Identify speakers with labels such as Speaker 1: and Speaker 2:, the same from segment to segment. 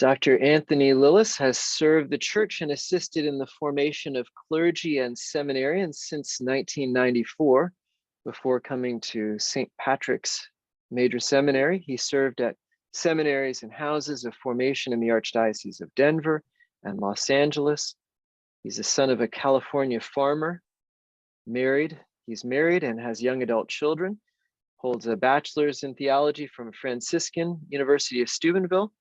Speaker 1: Dr. Anthony Lilles has served the church and assisted in the formation of clergy and seminarians since 1994. Before coming to St. Patrick's Major Seminary, he served at seminaries and houses of formation in the Archdiocese of Denver and Los Angeles. He's the son of a California farmer, He's married and has young adult children, holds a bachelor's in theology from Franciscan University of Steubenville,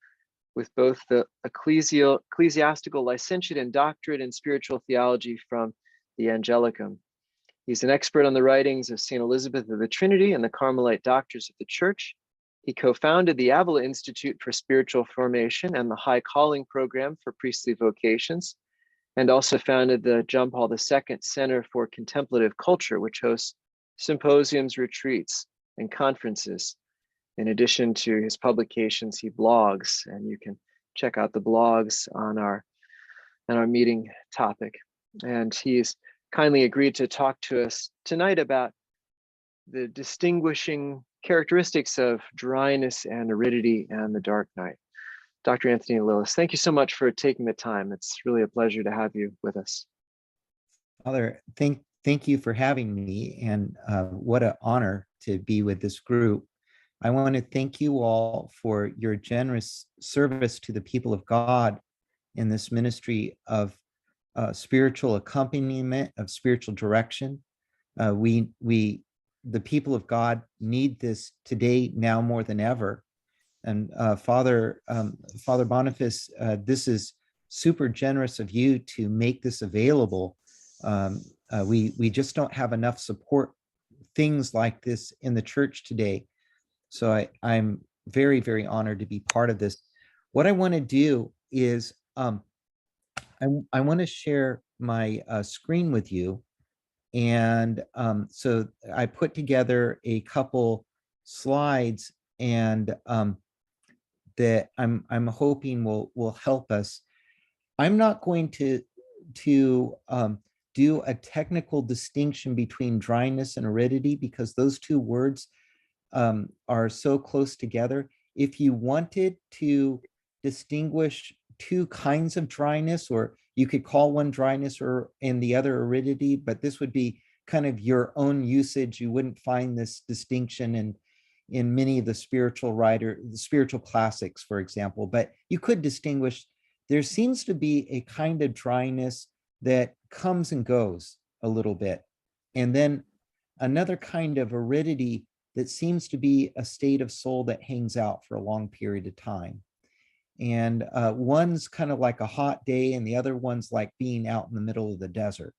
Speaker 1: with both the ecclesiastical licentiate and doctorate in spiritual theology from the Angelicum. He's an expert on the writings of St. Elizabeth of the Trinity and the Carmelite Doctors of the Church. He co-founded the Avila Institute for Spiritual Formation and the High Calling Program for Priestly Vocations, and also founded the John Paul II Center for Contemplative Culture, which hosts symposiums, retreats, and conferences. In addition to his publications, he blogs, and you can check out the blogs on our meeting topic. And he's kindly agreed to talk to us tonight about the distinguishing characteristics of dryness and aridity and the dark night. Dr. Anthony Lilles, thank you so much for taking the time. It's really a pleasure to have you with us.
Speaker 2: Father, thank you for having me, and what an honor to be with this group. I want to thank you all for your generous service to the people of God in this ministry of spiritual accompaniment, of spiritual direction. The people of God need this today now more than ever. And Father Boniface, this is super generous of you to make this available. We just don't have enough support things like this in the church today. So I'm very, very honored to be part of this. What I want to do is I want to share my screen with you. And so I put together a couple slides, and that I'm hoping will help us. I'm not going to do a technical distinction between dryness and aridity, because those two words are so close together. If you wanted to distinguish two kinds of dryness, or you could call one dryness and the other aridity, but this would be kind of your own usage. You wouldn't find this distinction in many of the spiritual classics, for example, but you could distinguish. There seems to be a kind of dryness that comes and goes a little bit, and then another kind of aridity that seems to be a state of soul that hangs out for a long period of time. And one's kind of like a hot day, and the other one's like being out in the middle of the desert.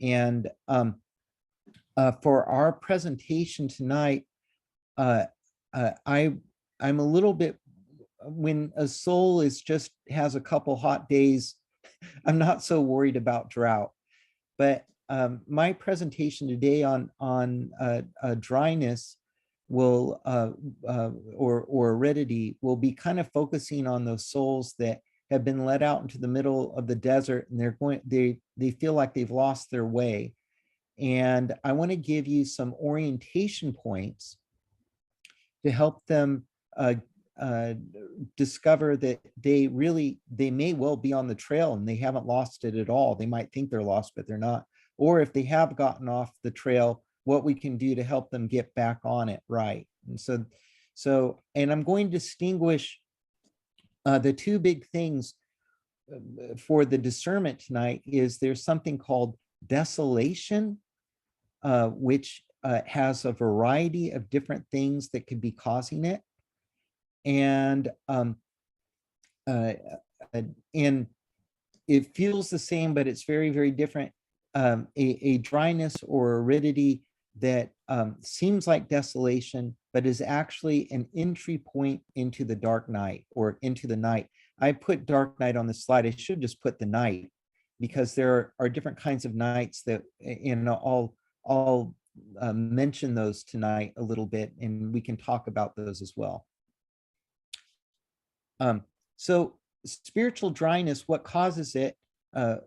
Speaker 2: And for our presentation tonight, I'm a little bit, when a soul has a couple hot days, I'm not so worried about drought. But my presentation today on dryness will or aridity will be kind of focusing on those souls that have been let out into the middle of the desert, and they feel like they've lost their way. And I want to give you some orientation points to help them discover that they may well be on the trail and they haven't lost it at all. They might think they're lost, but they're not. Or if they have gotten off the trail, what we can do to help them get back on it right. And and I'm going to distinguish the two big things for the discernment tonight. Is there's something called desolation, which has a variety of different things that could be causing it. And it feels the same, but it's very, very different. A dryness or aridity that seems like desolation, but is actually an entry point into the dark night or into the night. I put dark night on the slide. I should just put the night, because there are different kinds of nights that, I'll mention those tonight a little bit, and we can talk about those as well. So spiritual dryness, what causes it?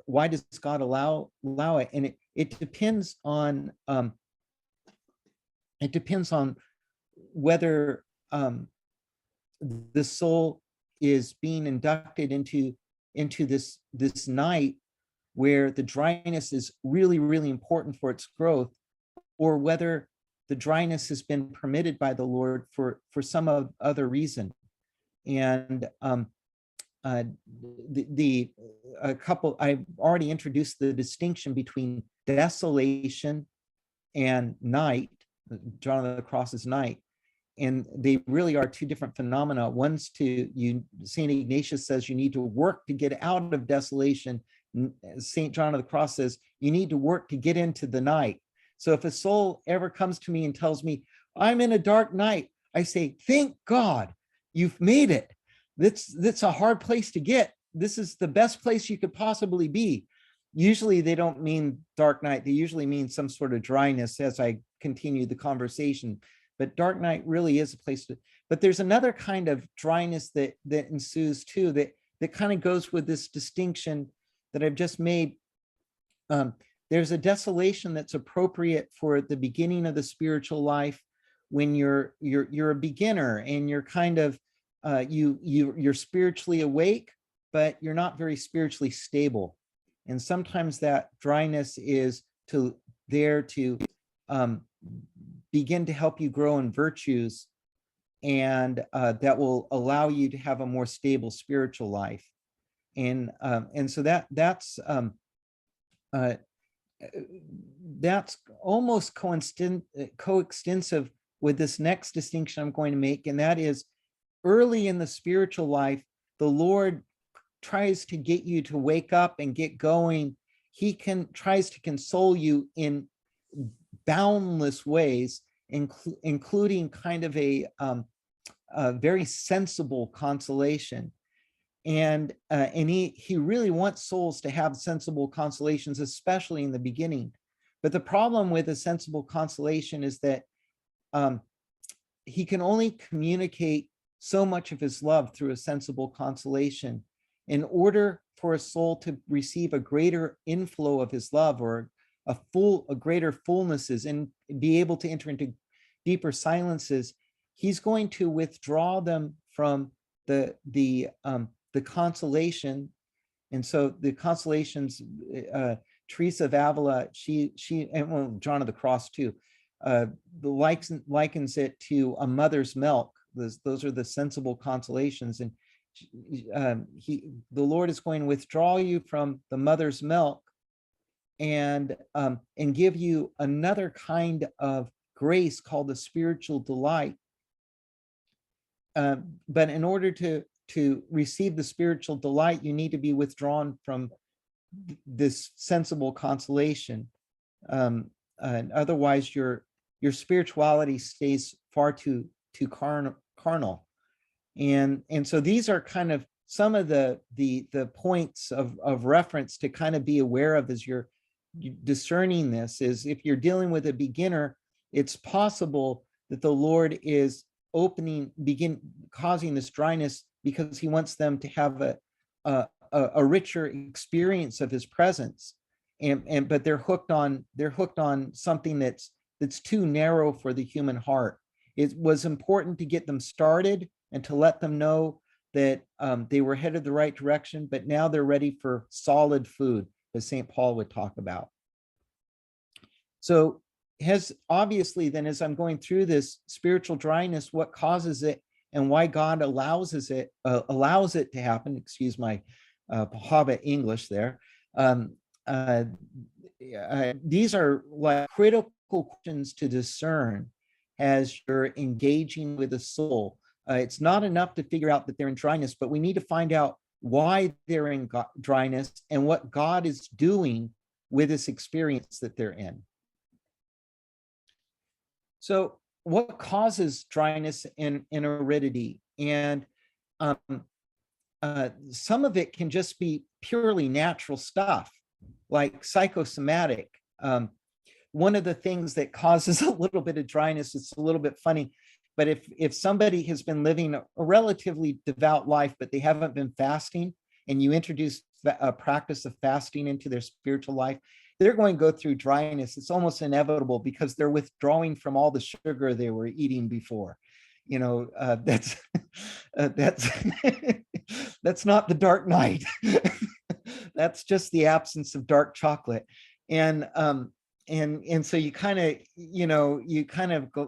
Speaker 2: Why does God allow it? And it depends on whether the soul is being inducted into this night where the dryness is really, really important for its growth, or whether the dryness has been permitted by the Lord for some other reason. And the a couple, I've already introduced the distinction between desolation and night, John of the Cross's night, and they really are two different phenomena. One's St. Ignatius says you need to work to get out of desolation. St. John of the Cross says you need to work to get into the night. So if a soul ever comes to me and tells me, I'm in a dark night, I say, thank God you've made it. That's a hard place to get. This is the best place you could possibly be. Usually they don't mean dark night. They usually mean some sort of dryness as I continue the conversation. But dark night really is a place to, but there's another kind of dryness that ensues too, that kind of goes with this distinction that I've just made. There's a desolation that's appropriate for the beginning of the spiritual life, when you're a beginner and you're kind of you're spiritually awake, but you're not very spiritually stable. And sometimes that dryness is there to begin to help you grow in virtues, and that will allow you to have a more stable spiritual life. And so that's almost coextensive with this next distinction I'm going to make, and that is, early in the spiritual life, the Lord tries to get you to wake up and get going. He tries to console you in boundless ways, including kind of a very sensible consolation. And he really wants souls to have sensible consolations, especially in the beginning. But the problem with a sensible consolation is that he can only communicate so much of his love through a sensible consolation. In order for a soul to receive a greater inflow of his love, or a greater fullnesses, and be able to enter into deeper silences, he's going to withdraw them from the consolation. And so the consolations, Teresa of Avila, she and well, John of the Cross too, likens it to a mother's milk. Those are the sensible consolations. And the Lord is going to withdraw you from the mother's milk and give you another kind of grace called the spiritual delight. But in order to receive the spiritual delight, you need to be withdrawn from this sensible consolation. And otherwise, your spirituality stays far too carnal. And so these are kind of some of the points of reference to kind of be aware of as you're discerning this. Is if you're dealing with a beginner, it's possible that the Lord is causing this dryness because he wants them to have a richer experience of his presence, but they're hooked on something that's too narrow for the human heart. It was important to get them started and to let them know that they were headed the right direction, but now they're ready for solid food, as St. Paul would talk about. So obviously then, as I'm going through this spiritual dryness, what causes it and why God allows it to happen, excuse my Hobbit English there. These are like critical questions to discern as you're engaging with a soul. It's not enough to figure out that they're in dryness, but we need to find out why they're in dryness and what God is doing with this experience that they're in. So what causes dryness in aridity? And some of it can just be purely natural stuff, like psychosomatic. One of the things that causes a little bit of dryness, it's a little bit funny, but if somebody has been living a relatively devout life, but they haven't been fasting, and you introduce a practice of fasting into their spiritual life, they're going to go through dryness. It's almost inevitable because they're withdrawing from all the sugar they were eating before. That's that's that's not the dark night. That's just the absence of dark chocolate. And so you kind of,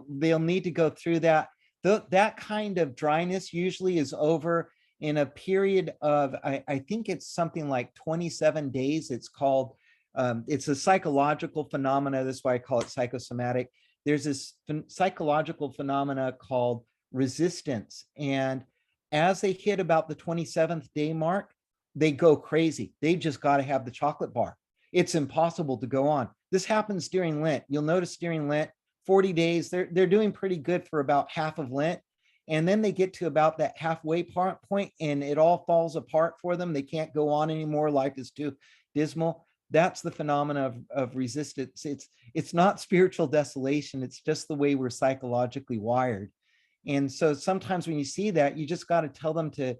Speaker 2: they'll need to go through that. That kind of dryness usually is over in a period of, I think it's something like 27 days. It's called, it's a psychological phenomena. That's why I call it psychosomatic. There's this psychological phenomena called resistance. And as they hit about the 27th day mark, they go crazy. They've just got to have the chocolate bar. It's impossible to go on. This happens during Lent. You'll notice during Lent, 40 days, they're doing pretty good for about half of Lent. And then they get to about that halfway point and it all falls apart for them. They can't go on anymore. Life is too dismal. That's the phenomena of resistance. It's not spiritual desolation. It's just the way we're psychologically wired. And so sometimes when you see that, you just got to tell them to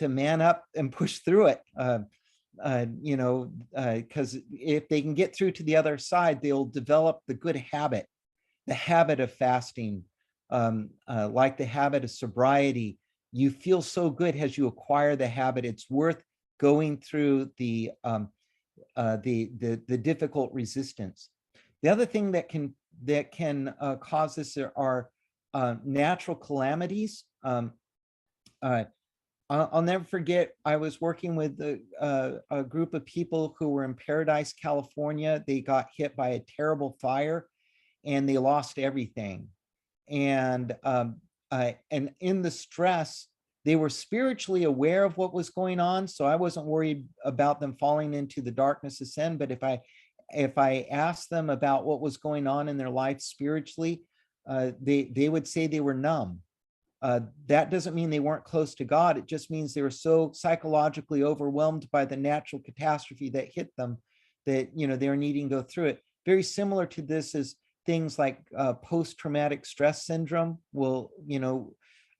Speaker 2: man up and push through it. Because if they can get through to the other side, they'll develop the good habit, the habit of fasting, like the habit of sobriety. You feel so good as you acquire the habit. It's worth going through the difficult resistance. The other thing that can cause this are natural calamities. I'll never forget, I was working with a group of people who were in Paradise, California. They got hit by a terrible fire and they lost everything. And in the stress, they were spiritually aware of what was going on. So I wasn't worried about them falling into the darkness of sin. But if I asked them about what was going on in their life spiritually, they would say they were numb. That doesn't mean they weren't close to God. It just means they were so psychologically overwhelmed by the natural catastrophe that hit them that, they were needing to go through it. Very similar to this is things like post-traumatic stress syndrome. Will,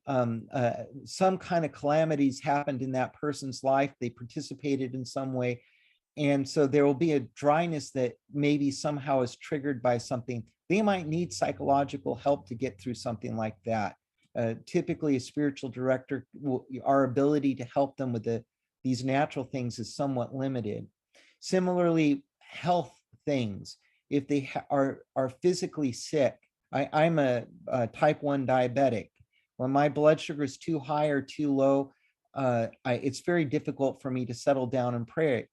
Speaker 2: some kind of calamities happened in that person's life. They participated in some way. And so there will be a dryness that maybe somehow is triggered by something. They might need psychological help to get through something like that. Typically a spiritual director, our ability to help them with these natural things is somewhat limited. Similarly, health things, if they are physically sick. I'm a type 1 diabetic. When my blood sugar is too high or too low, it's very difficult for me to settle down and pray.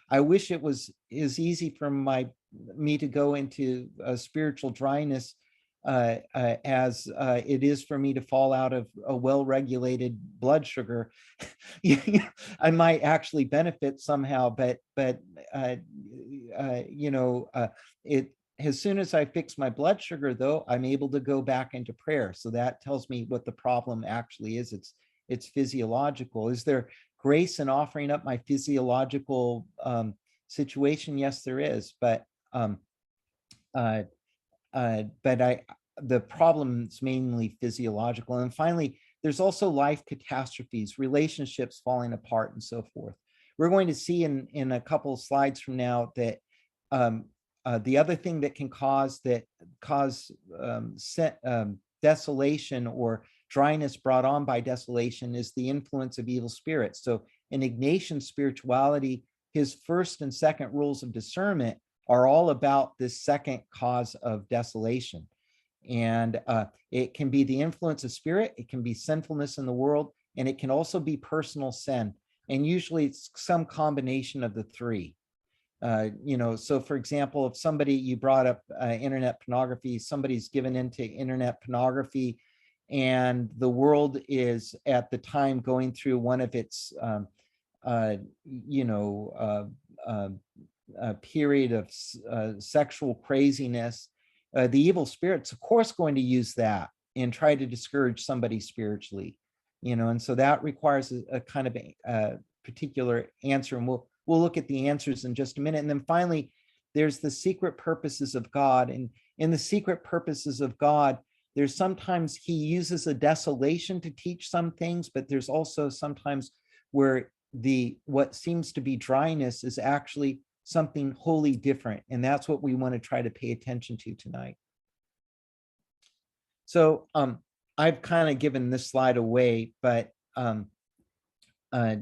Speaker 2: I wish it was as easy for me to go into a spiritual dryness as it is for me to fall out of a well-regulated blood sugar. I might actually benefit somehow, but as soon as I fix my blood sugar, though, I'm able to go back into prayer. So that tells me what the problem actually is. It's physiological. Is there grace in offering up my physiological situation? Yes, there is, but the problem is mainly physiological. And finally, there's also life catastrophes, relationships falling apart, and so forth. We're going to see in a couple of slides from now that the other thing that can cause desolation or dryness brought on by desolation is the influence of evil spirits. So in Ignatian spirituality, his first and second rules of discernment are all about this second cause of desolation. And it can be the influence of spirit, it can be sinfulness in the world, and it can also be personal sin. And usually it's some combination of the three. So for example, if somebody, you brought up internet pornography, somebody's given into internet pornography, and the world is at the time going through one of its a period of sexual craziness, the evil spirit's of course going to use that and try to discourage somebody spiritually, and so that requires a kind of a particular answer, and we'll look at the answers in just a minute. And then finally, there's the secret purposes of God. And in the secret purposes of God, there's sometimes he uses a desolation to teach some things, but there's also sometimes where what seems to be dryness is actually something wholly different. And that's what we want to try to pay attention to tonight. So I've kind of given this slide away, but uh, a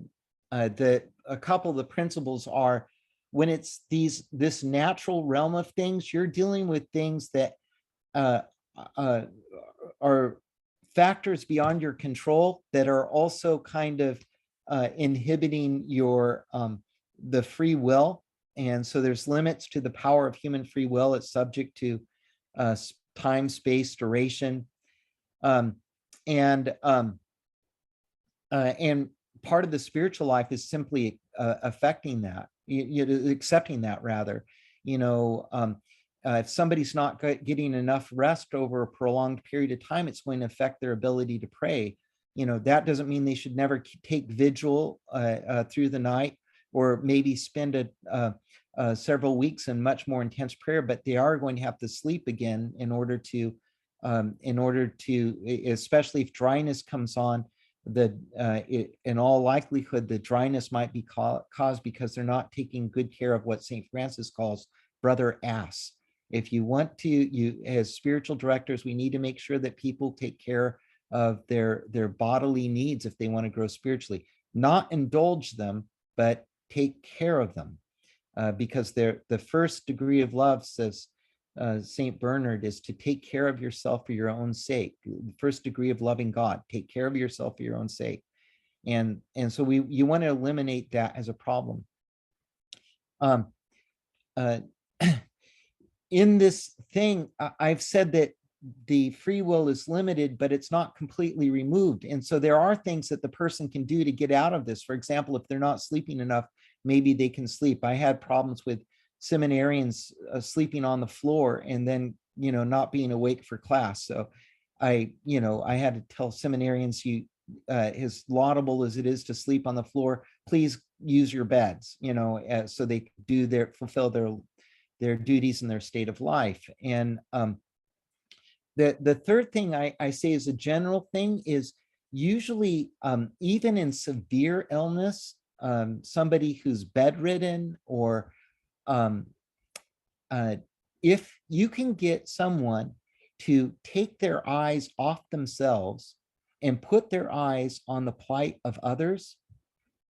Speaker 2: couple of the principles are, when it's this natural realm of things, you're dealing with things that uh, uh, are factors beyond your control that are also kind of inhibiting your the free will. And so there's limits to the power of human free will. It's subject to time, space, duration, um, and um, and part of the spiritual life is simply affecting that, accepting that rather. If somebody's not getting enough rest over a prolonged period of time, it's going to affect their ability to pray. That doesn't mean they should never take vigil through the night, or maybe spend several weeks in much more intense prayer, but they are going to have to sleep again in order to, especially if dryness comes on, in all likelihood, the dryness might be caused because they're not taking good care of what St. Francis calls brother ass. If you want to, as spiritual directors, we need to make sure that people take care of their bodily needs if they want to grow spiritually, not indulge them, but take care of them, because they're the first degree of love, says St. Bernard, is to take care of yourself for your own sake. The first degree of loving God, take care of yourself for your own sake. And so you want to eliminate that as a problem. Um, uh, in this thing, I've said that the free will is limited, but it's not completely removed. And so there are things that the person can do to get out of this. For example, if they're not sleeping enough, maybe they can sleep. I had problems with seminarians sleeping on the floor and then, not being awake for class. So I had to tell seminarians, as laudable as it is to sleep on the floor, please use your beds, so they fulfill their duties and their state of life. And the third thing I say as a general thing is, usually, even in severe illness, somebody who's bedridden, or um, if you can get someone to take their eyes off themselves and put their eyes on the plight of others,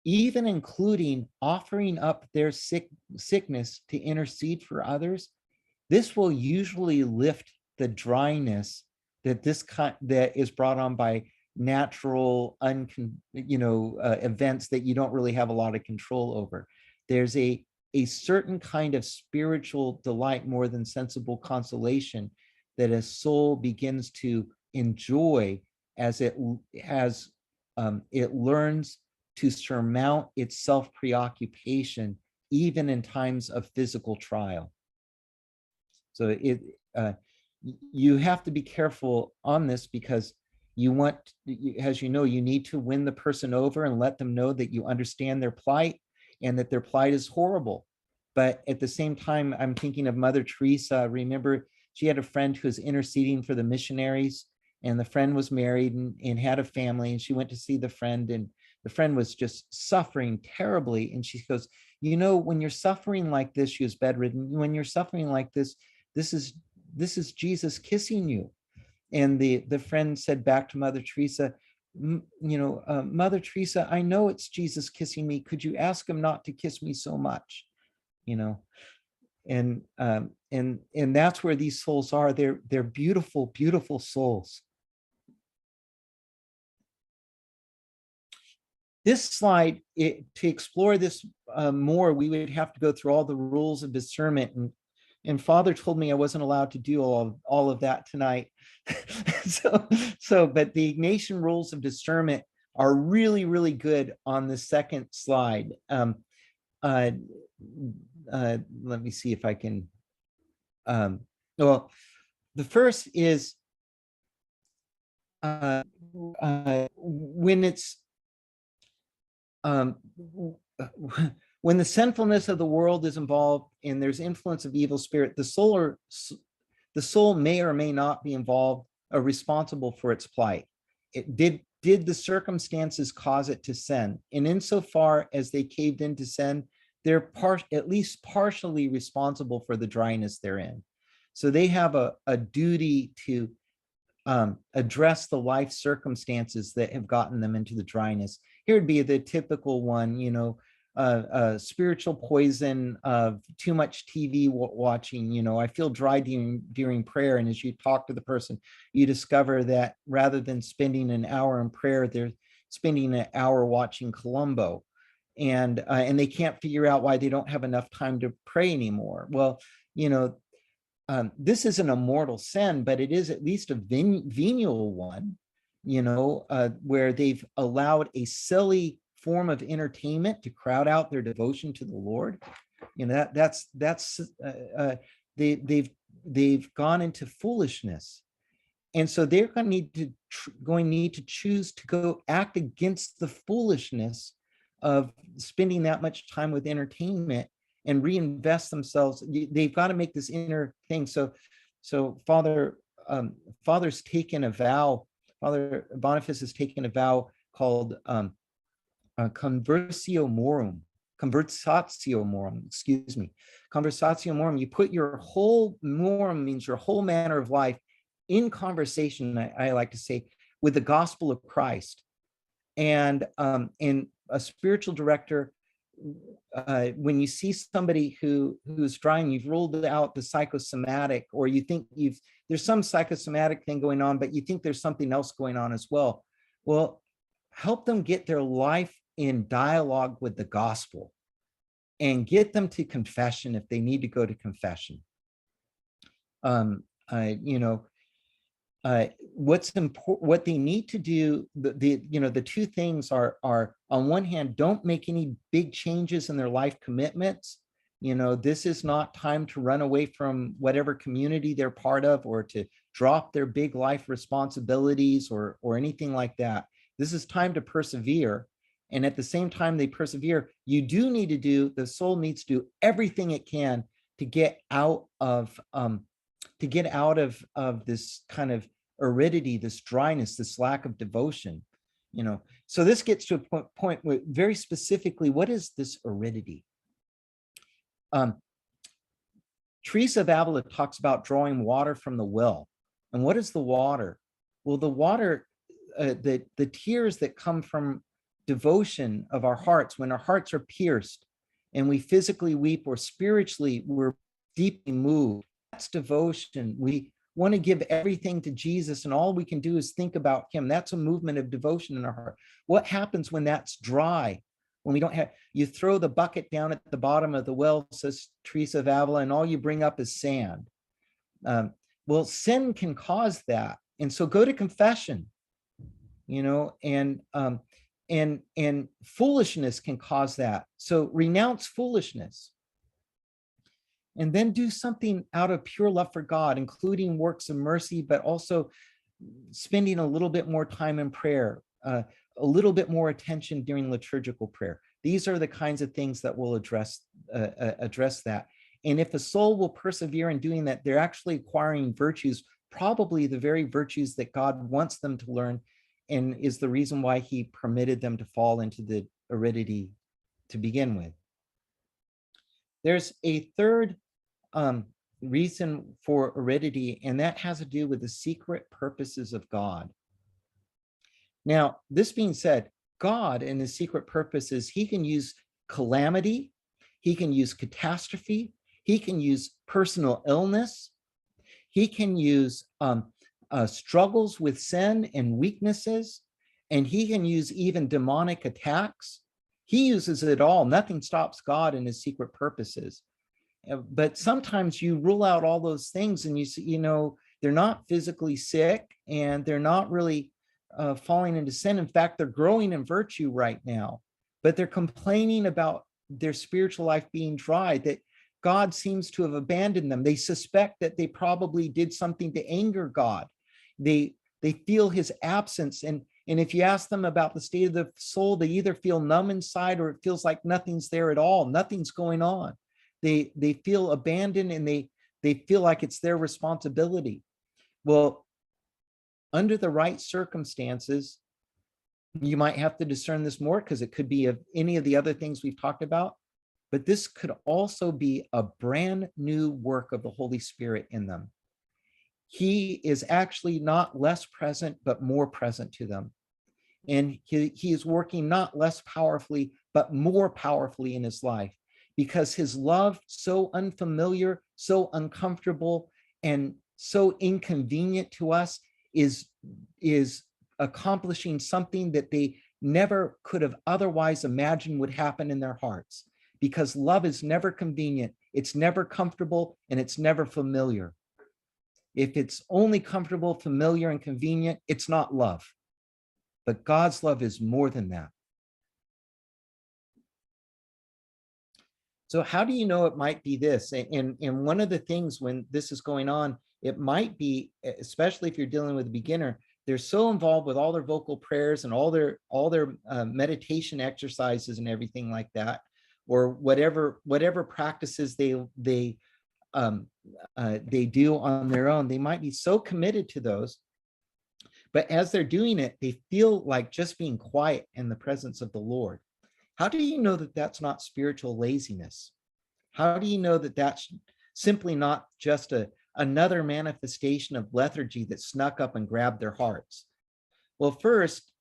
Speaker 2: even including offering up their sickness to intercede for others, this will usually lift the dryness that that is brought on by natural events that you don't really have a lot of control over. There's a certain kind of spiritual delight, more than sensible consolation, that a soul begins to enjoy as it learns to surmount its self-preoccupation, even in times of physical trial. So you have to be careful on this, because as you know, you need to win the person over and let them know that you understand their plight and that their plight is horrible. But at the same time, I'm thinking of Mother Teresa. Remember, she had a friend who was interceding for the missionaries, and the friend was married and had a family, and she went to see the friend, and the friend was just suffering terribly. And she goes, when you're suffering like this, she was bedridden, when you're suffering like this is Jesus kissing you. And the friend said back to Mother Teresa, Mother Teresa, I know it's Jesus kissing me. Could you ask him not to kiss me so much? And that's where these souls are. They're beautiful, beautiful souls. This slide, to explore this more, we would have to go through all the rules of discernment, and Father told me I wasn't allowed to do all of that tonight. But the Ignatian rules of discernment are really, really good on the second slide. Let me see if I can. Well, the first is when it's when the sinfulness of the world is involved and there's influence of evil spirit, the soul may or may not be involved or responsible for its plight. Did the circumstances cause it to sin? And insofar as they caved into sin, they're at least partially responsible for the dryness they're in. So they have a duty to address the life circumstances that have gotten them into the dryness. Here would be the typical one, spiritual poison of too much TV watching. I feel dry during prayer. And as you talk to the person, you discover that rather than spending an hour in prayer, they're spending an hour watching Columbo. And they can't figure out why they don't have enough time to pray anymore. Well, this isn't a mortal sin, but it is at least a venial one, where they've allowed a silly form of entertainment to crowd out their devotion to the Lord. They've gone into foolishness, and so they're going to need to choose to go act against the foolishness of spending that much time with entertainment and reinvest themselves. They've got to make this inner thing. So Father's taken a vow. Father Boniface has taken a vow called conversatio morum. Conversatio morum. You put your whole morum, means your whole manner of life, in conversation, I like to say, with the gospel of Christ. And a spiritual director, when you see somebody who's drying, you've ruled out the psychosomatic, or you think there's some psychosomatic thing going on, but you think there's something else going on as well. Well, help them get their life in dialogue with the gospel, and get them to confession if they need to go to confession. What's important, what they need to do, the two things are on one hand, don't make any big changes in their life commitments. This is not time to run away from whatever community they're part of, or to drop their big life responsibilities or anything like that. This is time to persevere. And at the same time they persevere, the soul needs to do everything it can to get out of this kind of aridity, this dryness, this lack of devotion. So this gets to a point where, very specifically, what is this aridity? Teresa of Avila talks about drawing water from the well. And what is the water? Well, the water, the tears that come from devotion of our hearts, when our hearts are pierced and we physically weep, or spiritually we're deeply moved, that's devotion. We want to give everything to Jesus, and all we can do is think about him. That's a movement of devotion in our heart. What happens when that's dry? When we don't have, you throw the bucket down at the bottom of the well, says Teresa of Avila, and all you bring up is sand. Well, sin can cause that. And so go to confession, and foolishness can cause that. So renounce foolishness. And then do something out of pure love for God, including works of mercy, but also spending a little bit more time in prayer, a little bit more attention during liturgical prayer. These are the kinds of things that will address that. And if a soul will persevere in doing that, they're actually acquiring virtues, probably the very virtues that God wants them to learn, and is the reason why he permitted them to fall into the aridity to begin with. There's a third reason for aridity, and that has to do with the secret purposes of God. Now, this being said, God and his secret purposes, he can use calamity, he can use catastrophe, he can use personal illness, he can use struggles with sin and weaknesses, and he can use even demonic attacks. He uses it all. Nothing stops God and his secret purposes. But sometimes you rule out all those things, and they're not physically sick, and they're not really falling into sin. In fact, they're growing in virtue right now, but they're complaining about their spiritual life being dry, that God seems to have abandoned them. They suspect that they probably did something to anger God. They feel his absence. And if you ask them about the state of the soul, they either feel numb inside, or it feels like nothing's there at all. Nothing's going on. They feel abandoned, and they feel like it's their responsibility. Well, under the right circumstances, you might have to discern this more, because it could be of any of the other things we've talked about, but this could also be a brand new work of the Holy Spirit in them. he is actually not less present, but more present to them. And he is working not less powerfully, but more powerfully in his life, because his love, so unfamiliar, so uncomfortable, and so inconvenient to us, is accomplishing something that they never could have otherwise imagined would happen in their hearts. Because love is never convenient, it's never comfortable, and it's never familiar. If it's only comfortable, familiar, and convenient, it's not love. But God's love is more than that. So how do you know it might be this? And one of the things when this is going on, it might be, especially if you're dealing with a beginner, they're so involved with all their vocal prayers and all their meditation exercises and everything like that, or whatever practices they do on their own. They might be so committed to those, but as they're doing it, they feel like just being quiet in the presence of the Lord. How do you know that that's not spiritual laziness? How do you know that that's simply not just another manifestation of lethargy that snuck up and grabbed their hearts? Well, first,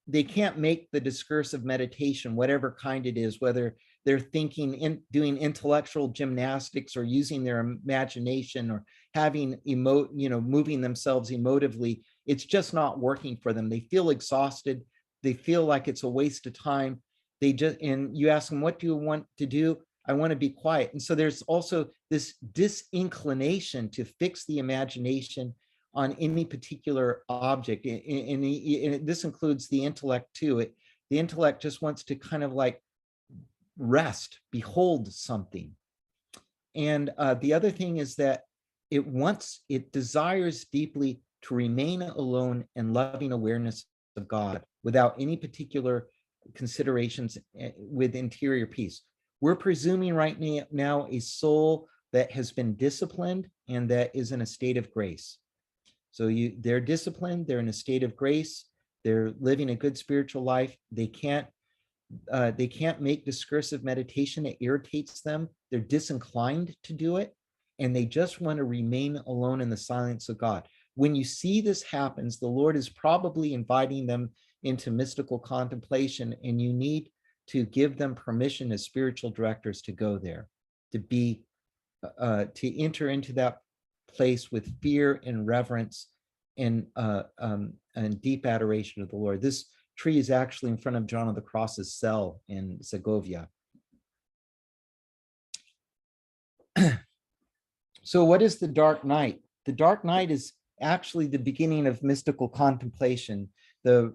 Speaker 2: they can't make the discursive meditation, whatever kind it is, whether they're thinking, doing intellectual gymnastics or using their imagination or having moving themselves emotively. It's just not working for them. They feel exhausted. They feel like it's a waste of time. And you ask them, what do you want to do? I want to be quiet. And so there's also this disinclination to fix the imagination on any particular object. And this includes the intellect too. The intellect just wants to kind of like rest, behold something. And the other thing is that it desires deeply to remain alone in loving awareness of God without any particular considerations with interior peace. We're presuming right now a soul that has been disciplined and that is in a state of grace. So they're disciplined, they're in a state of grace, they're living a good spiritual life. They can't make discursive meditation. It irritates them. They're disinclined to do it, and they just want to remain alone in the silence of God. When you see this happens, the Lord is probably inviting them into mystical contemplation, and you need to give them permission as spiritual directors to go there, to enter into that place with fear and reverence and deep adoration of the Lord. This tree is actually in front of John of the Cross's cell in Segovia. So what is the dark night? The dark night is actually the beginning of mystical contemplation. The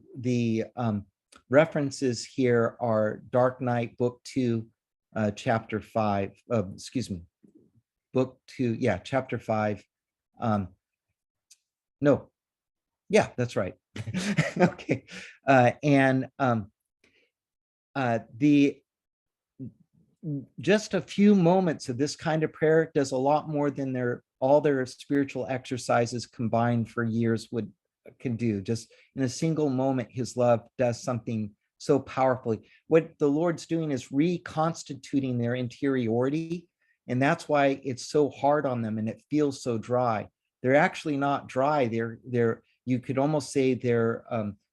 Speaker 2: references here are Dark Night, Book 2, Chapter 5, Book 2, Chapter 5. No, yeah, that's right. Okay. Just a few moments of this kind of prayer does a lot more than all their spiritual exercises combined for years can do. Just in a single moment, his love does something so powerfully. What the Lord's doing is reconstituting their interiority, and that's why it's so hard on them and it feels so dry. They're actually not dry. You could almost say they're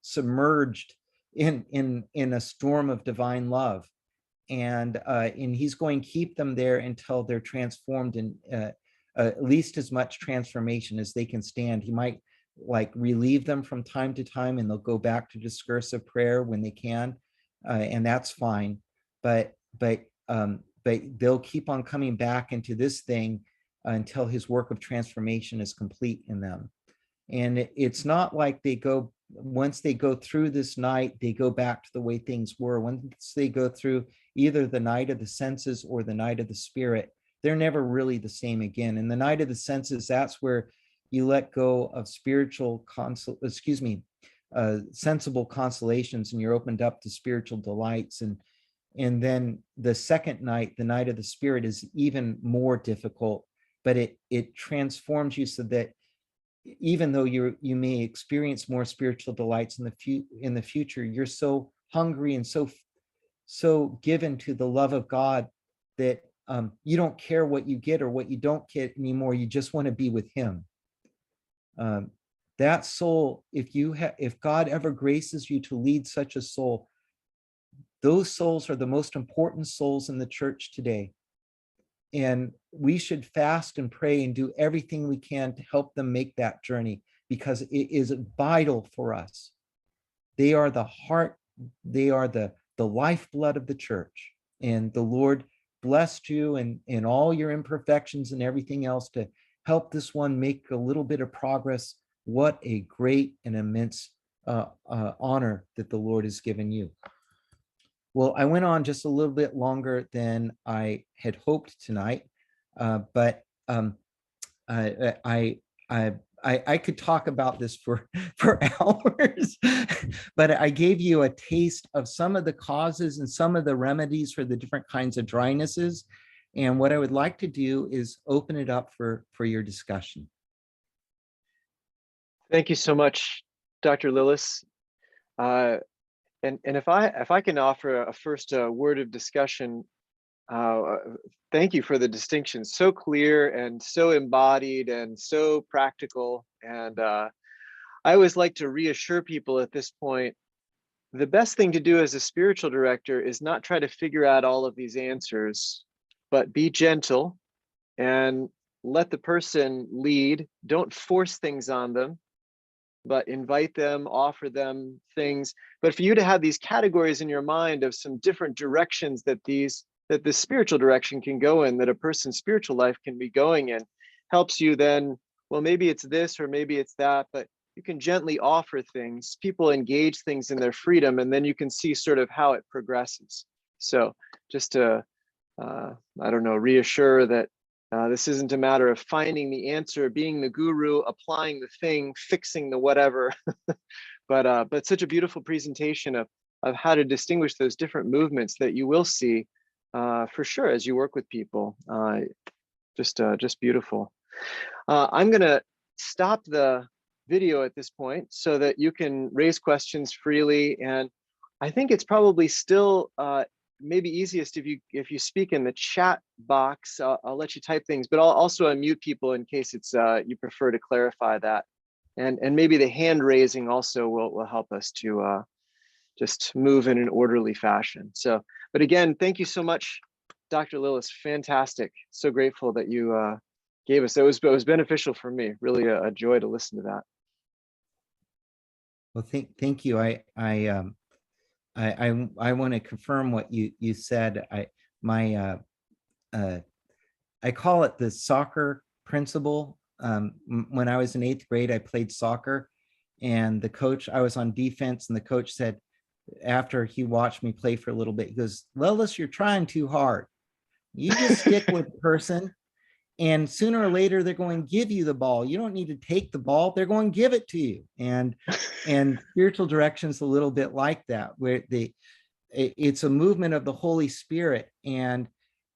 Speaker 2: submerged in a storm of divine love. And he's going to keep them there until they're transformed in at least as much transformation as they can stand. He might like relieve them from time to time, and they'll go back to discursive prayer when they can, and that's fine. But they'll keep on coming back into this thing until his work of transformation is complete in them. And it's not like once they go through this night, they go back to the way things were. Once they go through either the night of the senses or the night of the spirit, they're never really the same again. In the night of the senses, that's where you let go of sensible consolations, and you're opened up to spiritual delights. And then the second night, the night of the spirit, is even more difficult, but it transforms you so that even though you may experience more spiritual delights in the future, you're so hungry and so given to the love of God that you don't care what you get or what you don't get anymore. You just want to be with him. That soul, if God ever graces you to lead such a soul, those souls are the most important souls in the church today. And we should fast and pray and do everything we can to help them make that journey, because it is vital for us. They are the heart, they are the lifeblood of the church. And the Lord blessed you and in all your imperfections and everything else to help this one make a little bit of progress. What a great and immense honor that the Lord has given you. Well, I went on just a little bit longer than I had hoped tonight, but I could talk about this for hours, but I gave you a taste of some of the causes and some of the remedies for the different kinds of drynesses. And what I would like to do is open it up for your discussion.
Speaker 1: Thank you so much, Dr. Lilles. And if I can offer a first word of discussion, thank you for the distinction. So clear and so embodied and so practical. And I always like to reassure people at this point, the best thing to do as a spiritual director is not try to figure out all of these answers, but be gentle and let the person lead. Don't force things on them, but invite them, offer them things. But for you to have these categories in your mind of some different directions that the spiritual direction can go in, that a person's spiritual life can be going in, helps you then, well, maybe it's this or maybe it's that, but you can gently offer things. People engage things in their freedom, and then you can see sort of how it progresses. So just to, I don't know, reassure that this isn't a matter of finding the answer, being the guru, applying the thing, fixing the whatever, but such a beautiful presentation of how to distinguish those different movements that you will see for sure as you work with people. Just beautiful. I'm gonna stop the video at this point so that you can raise questions freely, and I think it's probably still maybe easiest if you speak in the chat box. I'll let you type things, but I'll also unmute people in case it's you prefer to clarify that, and maybe the hand raising also will help us to just move in an orderly fashion. So, but again, thank you so much, Dr. Lilles. Fantastic. So grateful that you gave us. It was beneficial for me. Really a joy to listen to that.
Speaker 2: Well, thank you. I want to confirm what you said. I call it the soccer principle. When I was in 8th grade, I played soccer, and the coach, I was on defense, and the coach said, after he watched me play for a little bit, he goes, "Lilles, you're trying too hard. You just stick with the person, and sooner or later they're going to give you the ball. You don't need to take the ball, they're going to give it to you." And spiritual direction's a little bit like that, where it's a movement of the Holy Spirit, and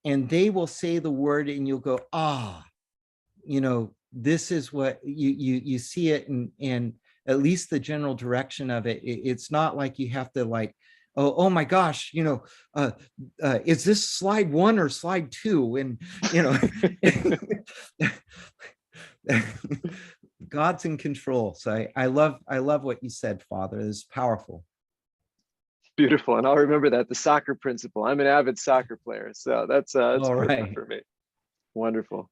Speaker 2: they will say the word and you'll go, ah, this is what you see it, and at least the general direction of it. It's not like you have to like, oh my gosh, is this slide 1 or slide 2? And God's in control. So I love what you said, Father. It's powerful.
Speaker 1: Beautiful. And I'll remember that, the soccer principle. I'm an avid soccer player, so that's
Speaker 2: All
Speaker 1: perfect
Speaker 2: right
Speaker 1: for me. Wonderful.